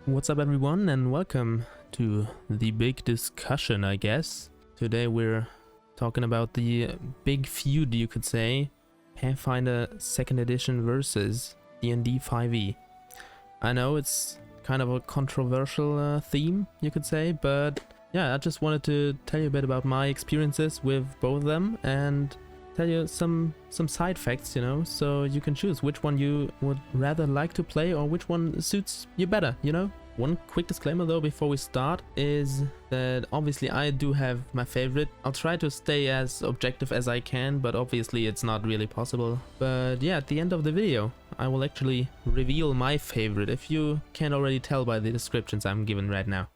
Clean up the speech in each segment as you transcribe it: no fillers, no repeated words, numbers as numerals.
What's up everyone, and welcome to the big discussion, I guess. Today we're talking about the big feud, you could say, Pathfinder 2nd edition versus D&D 5e. I know it's kind of a controversial theme, you could say, but yeah, I just wanted to tell you a bit about my experiences with both of them and tell you some side facts, you know, so you can choose which one you would rather like to play or which one suits you better, you know. One quick disclaimer though before we start is that obviously I do have my favorite. I'll try to stay as objective as I can, but obviously it's not really possible. But yeah, at the end of the video I will actually reveal my favorite, if you can't already tell by the descriptions I'm given right now.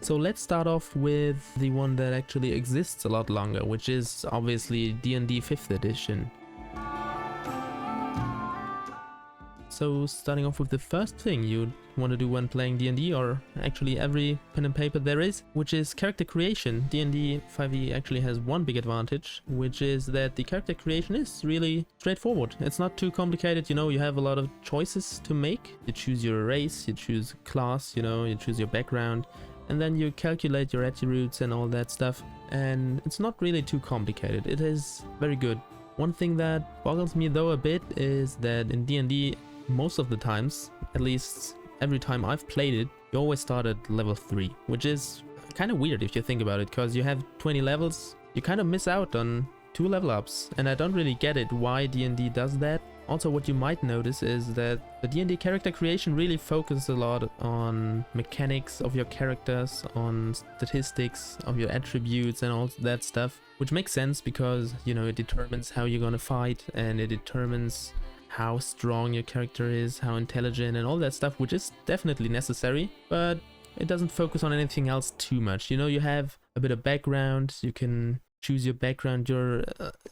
So let's start off with the one that actually exists a lot longer, which is obviously D&D 5th edition. So starting off with the first thing you'd want to do when playing D&D, or actually every pen and paper there is, which is character creation. D&D 5e actually has one big advantage, which is that the character creation is really straightforward. It's not too complicated, you know, you have a lot of choices to make. You choose your race, you choose class, you know, you choose your background, and then you calculate your attributes and all that stuff, and it's not really too complicated. It is very good. One thing that boggles me though a bit is that in D&D, most of the times, at least every time I've played it, you always start at level 3, which is kind of weird if you think about it, because you have 20 levels, you kind of miss out on 2 level ups, and I don't really get it why D&D does that. Also, what you might notice is that the D&D character creation really focuses a lot on mechanics of your characters, on statistics of your attributes and all that stuff, which makes sense because, you know, it determines how you're gonna fight, and it determines how strong your character is, how intelligent and all that stuff, which is definitely necessary, but it doesn't focus on anything else too much. You know, you have a bit of background, you can choose your background, your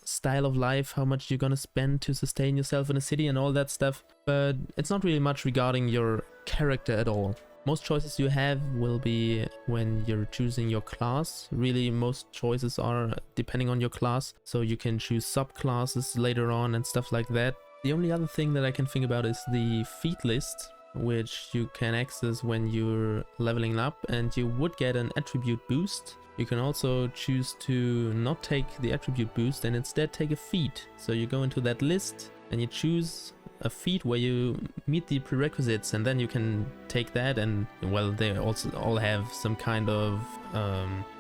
style of life, how much you're gonna spend to sustain yourself in a city and all that stuff, but it's not really much regarding your character at all. Most choices you have will be when you're choosing your class. Really, most choices are depending on your class, so you can choose subclasses later on and stuff like that. The only other thing that I can think about is the feat list, which you can access when you're leveling up, and you would get an attribute boost. You can also choose to not take the attribute boost and instead take a feat. So you go into that list and you choose a feat where you meet the prerequisites, and then you can take that, and well, they also all have some kind of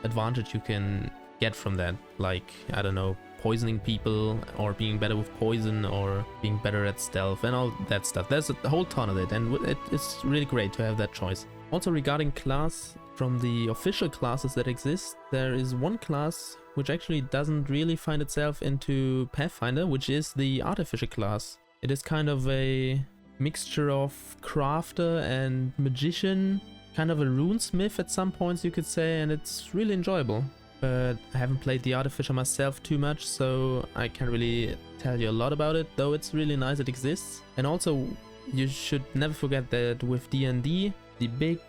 advantage you can get from that, like, I don't know, poisoning people, or being better with poison, or being better at stealth and all that stuff. There's a whole ton of it, and it's really great to have that choice. Also, regarding class, from the official classes that exist, there is one class which actually doesn't really find itself into Pathfinder, which is the artificial class. It is kind of a mixture of crafter and magician, kind of a runesmith at some points you could say, and it's really enjoyable. But I haven't played the artificial myself too much, so I can't really tell you a lot about it, though it's really nice it exists. And also, you should never forget that with D&D, the big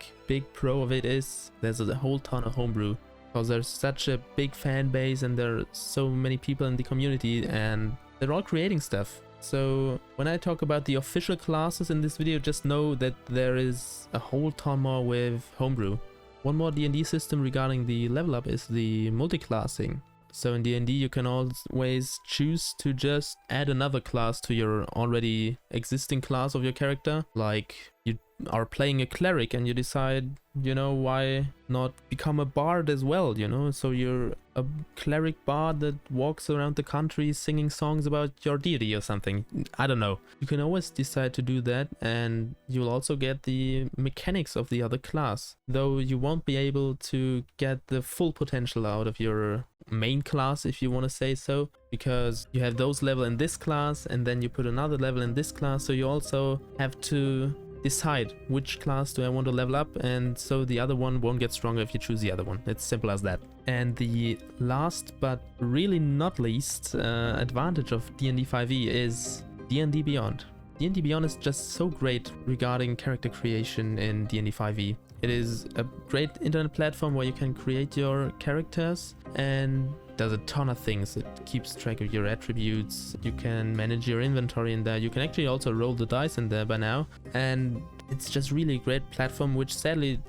pro of it is there's a whole ton of homebrew, because there's such a big fan base and there are so many people in the community and they're all creating stuff. So when I talk about the official classes in this video, just know that there is a whole ton more with homebrew. One more D&D system regarding the level up is the multiclassing. So in D&D you can always choose to just add another class to your already existing class of your character. Like, you are playing a cleric and you decide, you know, why not become a bard as well, you know? So you're a cleric bard that walks around the country singing songs about your deity or something. I don't know. You can always decide to do that, and you'll also get the mechanics of the other class, though you won't be able to get the full potential out of your main class, if you want to say so, because you have those level in this class and then you put another level in this class, so you also have to decide which class do I want to level up, and so the other one won't get stronger if you choose the other one. It's simple as that. And the last but really not least advantage of D&D 5e is D&D Beyond. D&D Beyond is just so great regarding character creation in D&D 5e. It is a great internet platform where you can create your characters, and does a ton of things. It keeps track of your attributes. You can manage your inventory in there. You can actually also roll the dice in there by now. And it's just really a great platform, which sadly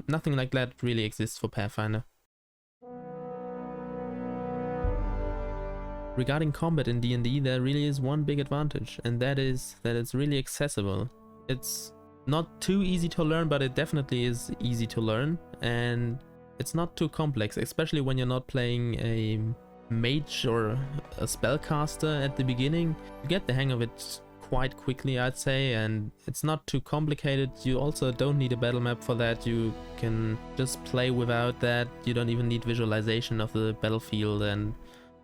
nothing like that really exists for Pathfinder. Regarding combat in D&D, there really is one big advantage, and that is that it's really accessible. It's not too easy to learn, but it definitely is easy to learn, and it's not too complex, especially when you're not playing a mage or a spellcaster at the beginning. You get the hang of it quite quickly, I'd say, and it's not too complicated. You also don't need a battle map for that. You can just play without that. You don't even need visualization of the battlefield, and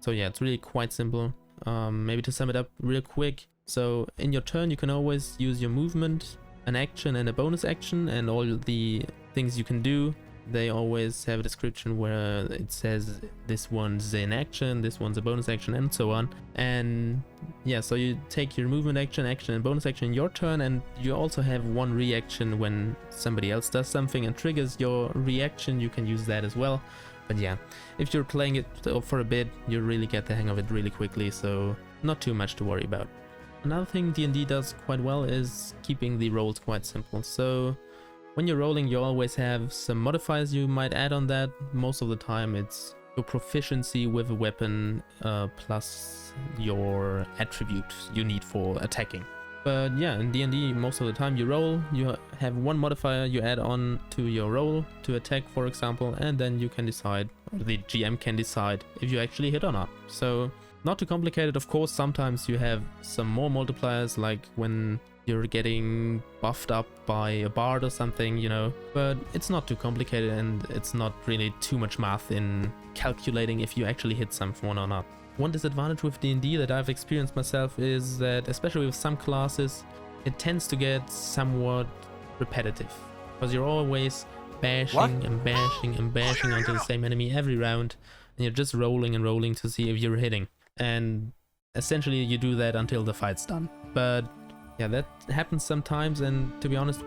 so yeah, it's really quite simple. Maybe to sum it up real quick, so in your turn you can always use your movement, an action and a bonus action, and all the things you can do, they always have a description where it says this one's an action, this one's a bonus action, and so on. And yeah, so you take your movement action, and bonus action in your turn, and you also have one reaction when somebody else does something and triggers your reaction. You can use that as well. But yeah, if you're playing it for a bit, you really get the hang of it really quickly, so not too much to worry about. Another thing D&D does quite well is keeping the rolls quite simple. So when you're rolling, you always have some modifiers you might add on that. Most of the time it's your proficiency with a weapon plus your attribute you need for attacking. But yeah, in D&D, most of the time you roll, you have one modifier you add on to your roll to attack, for example, and then you can decide, or the GM can decide, if you actually hit or not. So not too complicated. Of course, sometimes you have some more multipliers, like when you're getting buffed up by a bard or something, you know, but it's not too complicated, and it's not really too much math in calculating if you actually hit someone or not. One disadvantage with D&D that I've experienced myself is that, especially with some classes, it tends to get somewhat repetitive, because you're always bashing and bashing and bashing onto the same enemy every round, and you're just rolling and rolling to see if you're hitting, and essentially you do that until the fight's done. But yeah, that happens sometimes, and to be honest,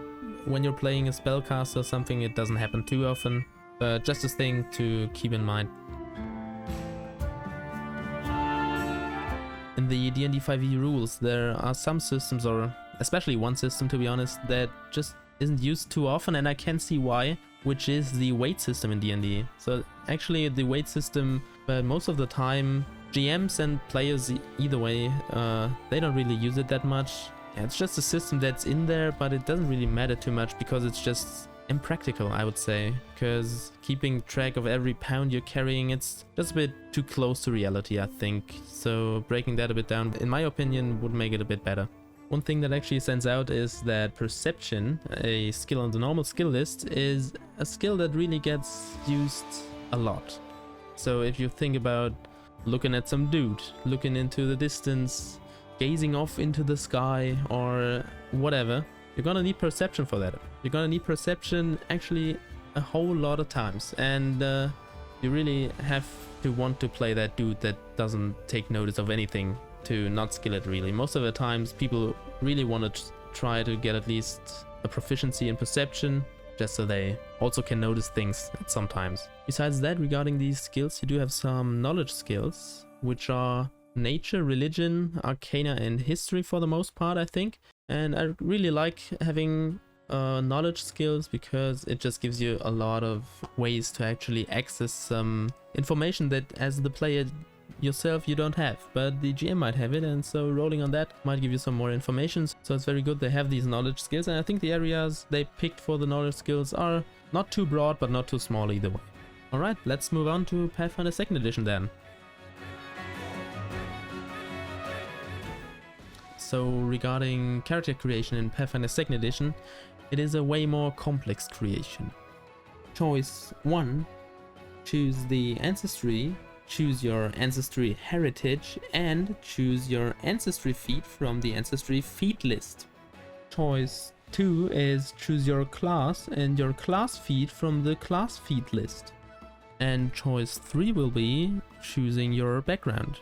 when you're playing a spellcaster or something, it doesn't happen too often, but just a thing to keep in mind. In the D&D 5e rules, there are some systems, or especially one system to be honest, that just isn't used too often, and I can see why, which is the weight system in D&D. So actually the weight system, most of the time, GMs and players either way, they don't really use it that much. Yeah, it's just a system that's in there, but it doesn't really matter too much because it's just impractical, I would say, because keeping track of every pound you're carrying, it's just a bit too close to reality, I think. So breaking that a bit down, in my opinion, would make it a bit better. One thing that actually stands out is that perception, a skill on the normal skill list, is a skill that really gets used a lot. So if you think about looking at some dude, looking into the distance, gazing off into the sky, or whatever, you're gonna need perception for that. You're gonna need perception actually a whole lot of times, and you really have to want to play that dude that doesn't take notice of anything to not skill it really. Most of the times people really want to try to get at least a proficiency in perception, just so they also can notice things at some times. Besides that, regarding these skills, you do have some knowledge skills, which are nature, religion, arcana, and history for the most part, I think. And I really like having knowledge skills because it just gives you a lot of ways to actually access some information that as the player yourself you don't have, but the GM might have it, and so rolling on that might give you some more information. So it's very good they have these knowledge skills, and I think the areas they picked for the knowledge skills are not too broad but not too small either way. Alright, let's move on to Pathfinder 2nd edition then. So regarding character creation in Pathfinder 2nd edition, it is a way more complex creation. Choice 1, choose the ancestry, choose your ancestry heritage, and choose your ancestry feat from the ancestry feat list. Choice 2 is choose your class and your class feat from the class feat list. And choice 3 will be choosing your background.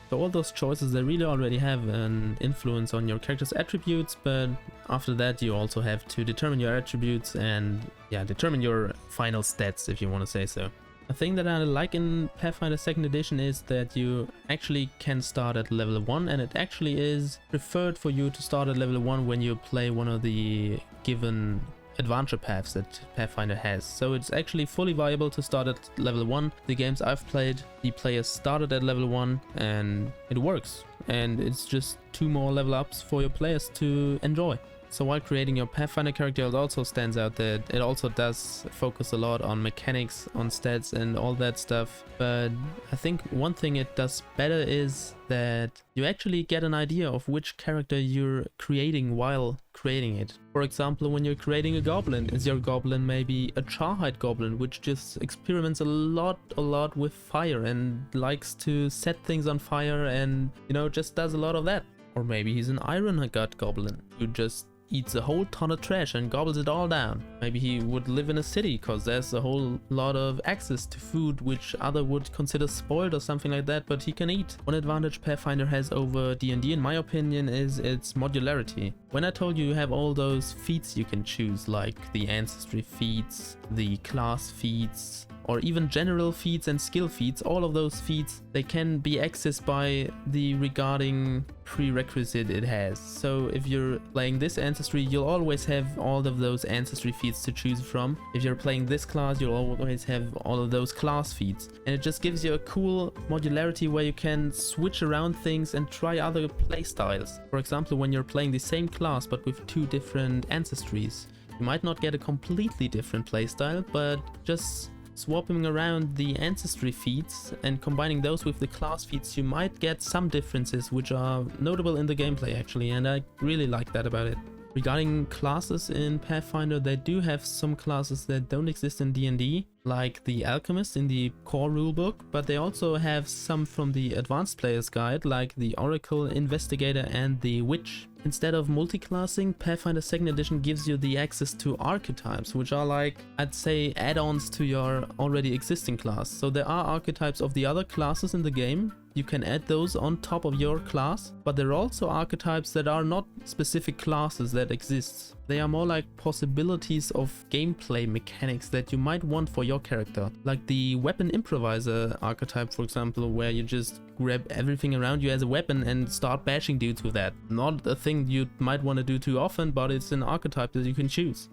So all those choices, they really already have an influence on your character's attributes, but after that you also have to determine your attributes and determine your final stats, if you want to say so. A thing that I like in Pathfinder 2nd edition is that you actually can start at level 1, and it actually is preferred for you to start at level 1 when you play one of the given adventure paths that Pathfinder has. So it's actually fully viable to start at level 1. The games I've played, the players started at level 1 and it works. And it's just 2 more level ups for your players to enjoy. So while creating your Pathfinder character, it also stands out that it also does focus a lot on mechanics, on stats and all that stuff. But I think one thing it does better is that you actually get an idea of which character you're creating while creating it. For example, when you're creating a goblin, is your goblin maybe a Charhide goblin, which just experiments a lot with fire and likes to set things on fire and, you know, just does a lot of that. Or maybe he's an Iron Gut goblin who just eats a whole ton of trash and gobbles it all down. Maybe he would live in a city because there's a whole lot of access to food which other would consider spoiled or something like that, but he can eat. One advantage Pathfinder has over D&D in my opinion is its modularity. When I told you have all those feats you can choose, like the ancestry feats, the class feats, or even general feats and skill feats, all of those feats, they can be accessed by the regarding prerequisite it has. So if you're playing this ancestry, you'll always have all of those ancestry feats to choose from. If you're playing this class, you'll always have all of those class feats. And it just gives you a cool modularity where you can switch around things and try other playstyles. For example, when you're playing the same class but with 2 different ancestries, you might not get a completely different playstyle, but just swapping around the ancestry feats and combining those with the class feats, you might get some differences which are notable in the gameplay actually, and I really like that about it. Regarding classes in Pathfinder, they do have some classes that don't exist in D&D, like the Alchemist in the core rulebook, but they also have some from the Advanced Player's Guide, like the Oracle, Investigator and the Witch. Instead of multi-classing, Pathfinder 2nd edition gives you the access to archetypes, which are like, I'd say, add-ons to your already existing class. So there are archetypes of the other classes in the game. You can add those on top of your class, but there are also archetypes that are not specific classes that exist. They are more like possibilities of gameplay mechanics that you might want for your character. Like the Weapon Improviser archetype, for example, where you just grab everything around you as a weapon and start bashing dudes with that. Not a thing you might want to do too often, but it's an archetype that you can choose.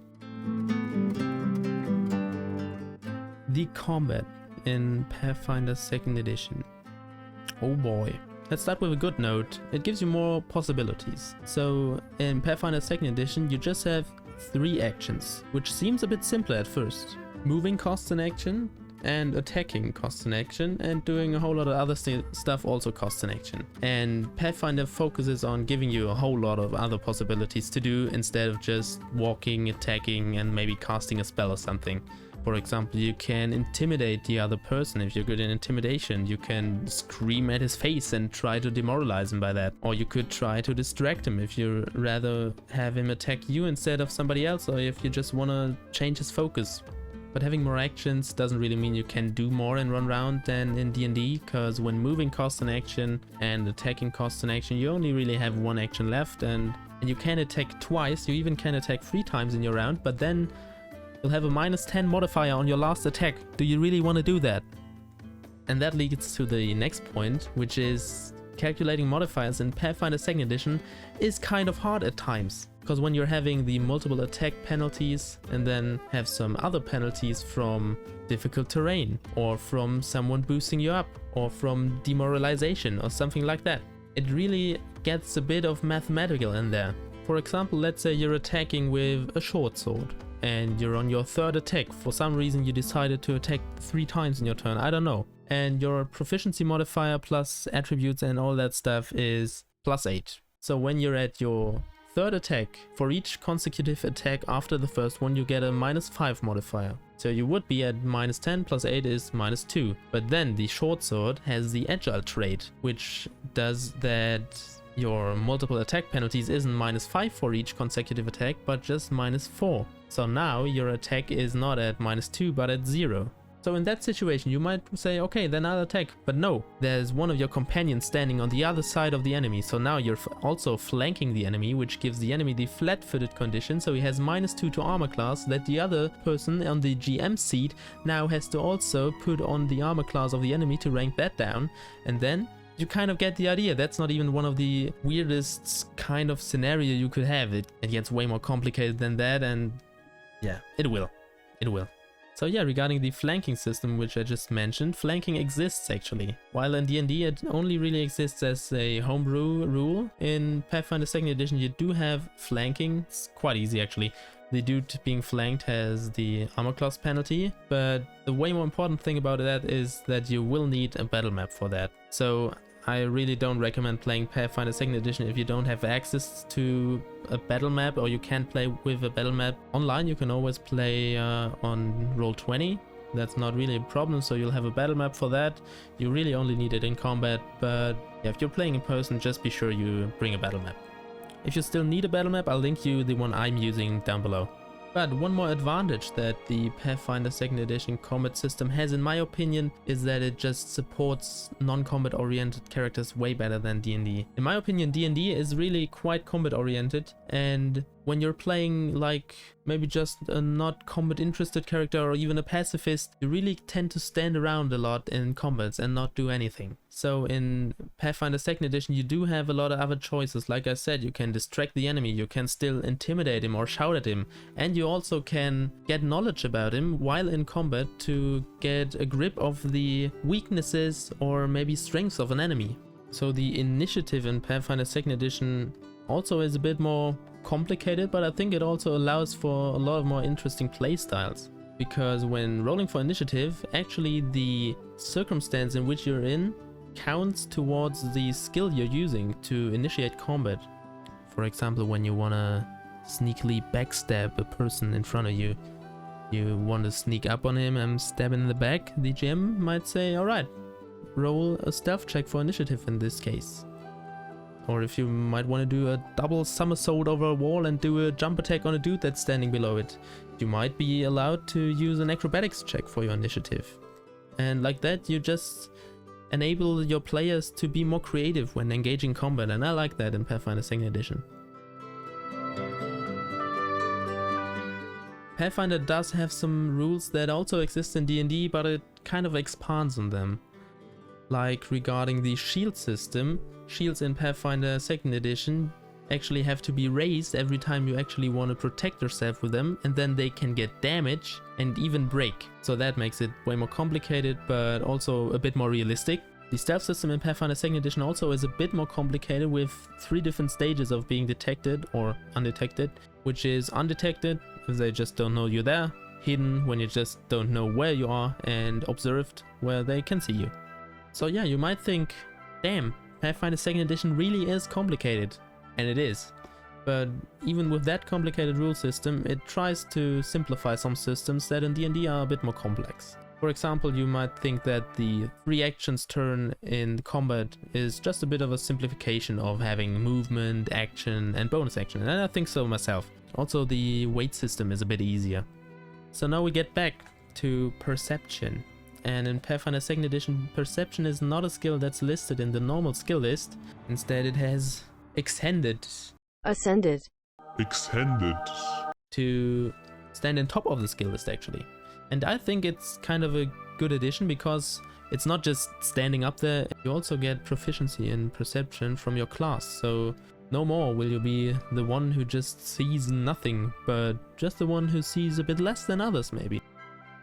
The combat in Pathfinder 2nd edition. Oh boy. Let's start with a good note. It gives you more possibilities. So in Pathfinder 2nd edition you just have 3 actions, which seems a bit simpler at first. Moving costs an action, and attacking costs an action, and doing a whole lot of other stuff also costs an action. And Pathfinder focuses on giving you a whole lot of other possibilities to do instead of just walking, attacking and maybe casting a spell or something. For example, you can intimidate the other person if you're good in intimidation. You can scream at his face and try to demoralize him by that. Or you could try to distract him if you rather have him attack you instead of somebody else, or if you just want to change his focus. But having more actions doesn't really mean you can do more and run around than in D&D, because when moving costs an action and attacking costs an action, you only really have 1 action left, and you can attack twice. You even can attack 3 times in your round, but then you'll have a -10 modifier on your last attack. Do you really want to do that? And that leads to the next point, which is calculating modifiers in Pathfinder 2nd edition is kind of hard at times. Because when you're having the multiple attack penalties and then have some other penalties from difficult terrain, or from someone boosting you up, or from demoralization or something like that, it really gets a bit of mathematical in there. For example, let's say you're attacking with a short sword and you're on your 3rd attack. For some reason you decided to attack 3 times in your turn, I don't know. And your proficiency modifier plus attributes and all that stuff is +8. So when you're at your 3rd attack, for each consecutive attack after the first one you get a -5 modifier. So you would be at -10 plus 8 is -2. But then the short sword has the agile trait, which does that your multiple attack penalties isn't -5 for each consecutive attack, but just -4. So now your attack is not at -2 but at 0. So in that situation, you might say, okay, then I'll attack. But no, there's one of your companions standing on the other side of the enemy. So now you're also flanking the enemy, which gives the enemy the flat-footed condition. So he has -2 to armor class, that the other person on the GM seat now has to also put on the armor class of the enemy to rank that down. And then you kind of get the idea. That's not even one of the weirdest kind of scenario you could have. It gets way more complicated than that, and yeah, it will. So yeah, regarding the flanking system, which I just mentioned, flanking exists actually. While in D&D it only really exists as a homebrew rule, in Pathfinder 2nd edition you do have flanking. It's quite easy actually. The dude being flanked has the armor class penalty, but the way more important thing about that is that you will need a battle map for that. So I really don't recommend playing Pathfinder 2nd edition if you don't have access to a battle map, or you can't play with a battle map online. You can always play on Roll20. That's not really a problem, so you'll have a battle map for that. You really only need it in combat, but yeah, if you're playing in person, just be sure you bring a battle map. If you still need a battle map, I'll link you the one I'm using down below. But one more advantage that the Pathfinder 2nd edition combat system has, in my opinion, is that it just supports non-combat oriented characters way better than D&D. In my opinion, D&D is really quite combat oriented, and when you're playing like maybe just a not combat interested character or even a pacifist, you really tend to stand around a lot in combats and not do anything. So in Pathfinder 2nd edition you do have a lot of other choices. Like I said, you can distract the enemy, you can still intimidate him or shout at him, and you also can get knowledge about him while in combat to get a grip of the weaknesses or maybe strengths of an enemy. So the initiative in Pathfinder 2nd edition also is a bit more complicated, but I think it also allows for a lot of more interesting play styles. Because when rolling for initiative, actually the circumstance in which you're in counts towards the skill you're using to initiate combat. For example, when you wanna sneakily backstab a person in front of you, you want to sneak up on him and stab him in the back, the GM might say, alright, roll a stealth check for initiative in this case. Or if you might want to do a double somersault over a wall and do a jump attack on a dude that's standing below it, you might be allowed to use an acrobatics check for your initiative. And like that you just enable your players to be more creative when engaging combat, and I like that in Pathfinder 2nd edition. Pathfinder does have some rules that also exist in D&D, but it kind of expands on them. Like regarding the shield system, shields in Pathfinder 2nd edition actually have to be raised every time you actually want to protect yourself with them, and then they can get damage and even break. So that makes it way more complicated, but also a bit more realistic. The stealth system in Pathfinder 2nd edition also is a bit more complicated, with 3 different stages of being detected or undetected, which is undetected if they just don't know you're there, hidden when you just don't know where you are, and observed where they can see you. So yeah, you might think, damn, Pathfinder 2nd edition really is complicated, and it is. But even with that complicated rule system, it tries to simplify some systems that in D&D are a bit more complex. For example, you might think that the 3 actions turn in combat is just a bit of a simplification of having movement, action, and bonus action, and I think so myself. Also, the weight system is a bit easier. So now we get back to perception. And in Pathfinder 2nd edition, perception is not a skill that's listed in the normal skill list. Instead, it has ascended to stand on top of the skill list actually. And I think it's kind of a good addition, because it's not just standing up there, you also get proficiency in perception from your class. So no more will you be the one who just sees nothing, but just the one who sees a bit less than others maybe.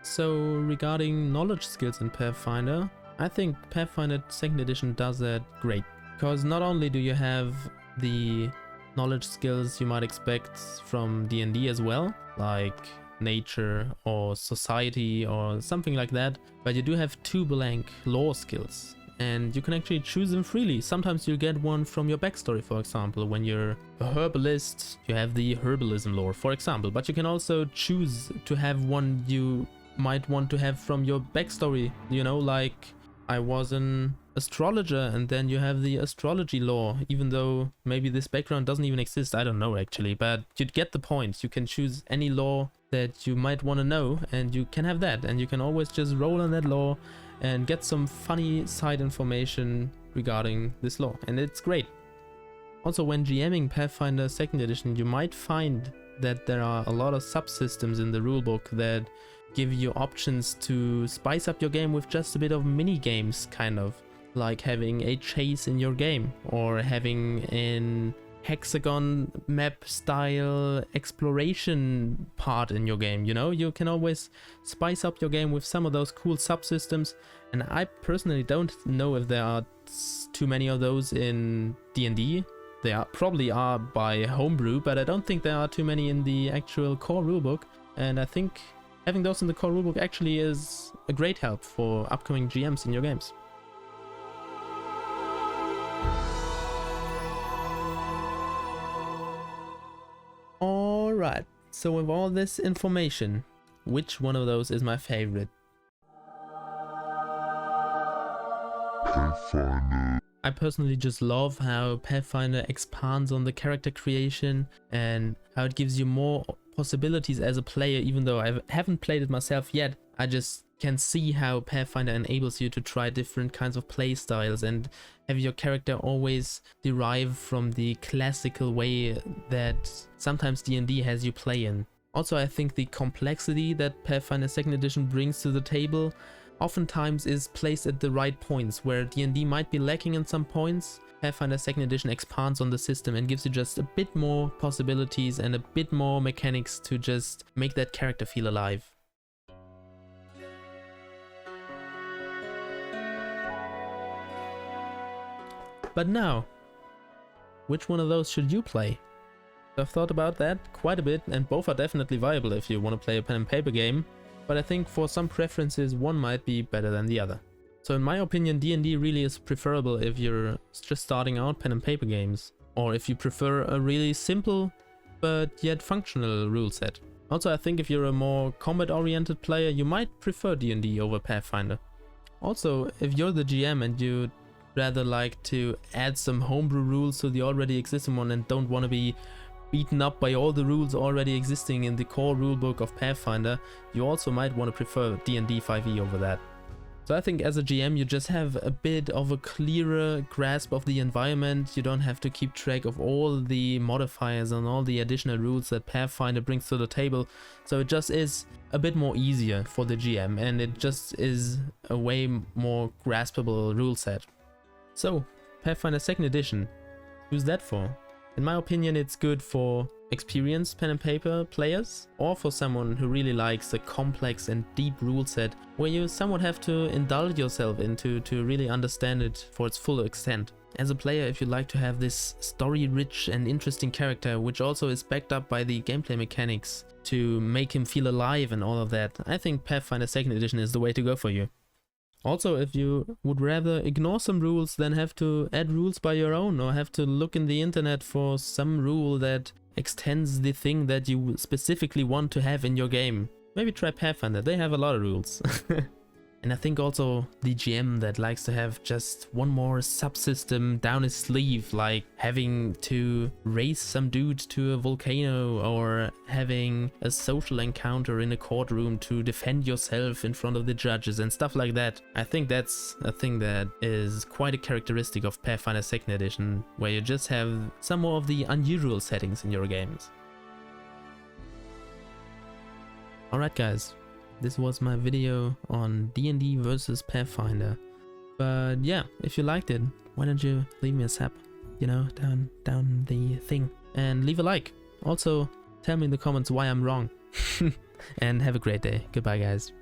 So regarding knowledge skills in Pathfinder, I think Pathfinder 2nd edition does that great. Because not only do you have the knowledge skills you might expect from D&D as well, like nature or society or something like that, but you do have 2 blank lore skills, and you can actually choose them freely. Sometimes you get one from your backstory, for example, when you're a herbalist, you have the herbalism lore, for example, but you can also choose to have one you might want to have from your backstory, you know, like I was an astrologer, and then you have the astrology lore, even though maybe this background doesn't even exist, I don't know actually, but you'd get the point. You can choose any lore that you might want to know, and you can have that, and you can always just roll on that lore and get some funny side information regarding this lore, and it's great. Also, when GMing Pathfinder 2nd edition, you might find that there are a lot of subsystems in the rulebook that give you options to spice up your game with just a bit of mini games, kind of like having a chase in your game, or having an hexagon map style exploration part in your game. You know, you can always spice up your game with some of those cool subsystems, and I personally don't know if there are too many of those in D&D. They probably are by homebrew, but I don't think there are too many in the actual core rulebook, and I think having those in the core rulebook actually is a great help for upcoming GMs in your games. Alright, so with all this information, which one of those is my favorite? Pathfinder. I personally just love how Pathfinder expands on the character creation and how it gives you more possibilities as a player. Even though I haven't played it myself yet, I just can see how Pathfinder enables you to try different kinds of play styles and have your character always derive from the classical way that sometimes D&D has you play in. Also, I think the complexity that Pathfinder 2nd edition brings to the table oftentimes is placed at the right points. Where D&D might be lacking in some points, Pathfinder 2nd edition expands on the system and gives you just a bit more possibilities and a bit more mechanics to just make that character feel alive. But now, which one of those should you play? I've thought about that quite a bit, and both are definitely viable if you want to play a pen and paper game, but I think for some preferences one might be better than the other. So in my opinion, D&D really is preferable if you're just starting out pen and paper games, or if you prefer a really simple but yet functional rule set. Also, I think if you're a more combat oriented player, you might prefer D&D over Pathfinder. Also, if you're the GM and you'd rather like to add some homebrew rules to the already existing one and don't want to be beaten up by all the rules already existing in the core rulebook of Pathfinder, you also might want to prefer D&D 5e over that. So I think as a GM you just have a bit of a clearer grasp of the environment. You don't have to keep track of all the modifiers and all the additional rules that Pathfinder brings to the table, so it just is a bit more easier for the GM, and it just is a way more graspable rule set. So Pathfinder 2nd edition, who's that for? In my opinion, it's good for experienced pen and paper players, or for someone who really likes a complex and deep rule set where you somewhat have to indulge yourself into to really understand it for its full extent. As a player, if you like to have this story-rich and interesting character, which also is backed up by the gameplay mechanics to make him feel alive and all of that, I think Pathfinder 2nd edition is the way to go for you. Also, if you would rather ignore some rules than have to add rules by your own, or have to look in the internet for some rule that extends the thing that you specifically want to have in your game, maybe try Pathfinder. They have a lot of rules. And I think also the GM that likes to have just one more subsystem down his sleeve, like having to race some dude to a volcano, or having a social encounter in a courtroom to defend yourself in front of the judges and stuff like that. I think that's a thing that is quite a characteristic of Pathfinder 2nd edition, where you just have some more of the unusual settings in your games. Alright guys, this was my video on D&D versus Pathfinder. But yeah, if you liked it, why don't you leave me a sap, you know, down the thing, and leave a like. Also, tell me in the comments why I'm wrong. And have a great day. Goodbye guys.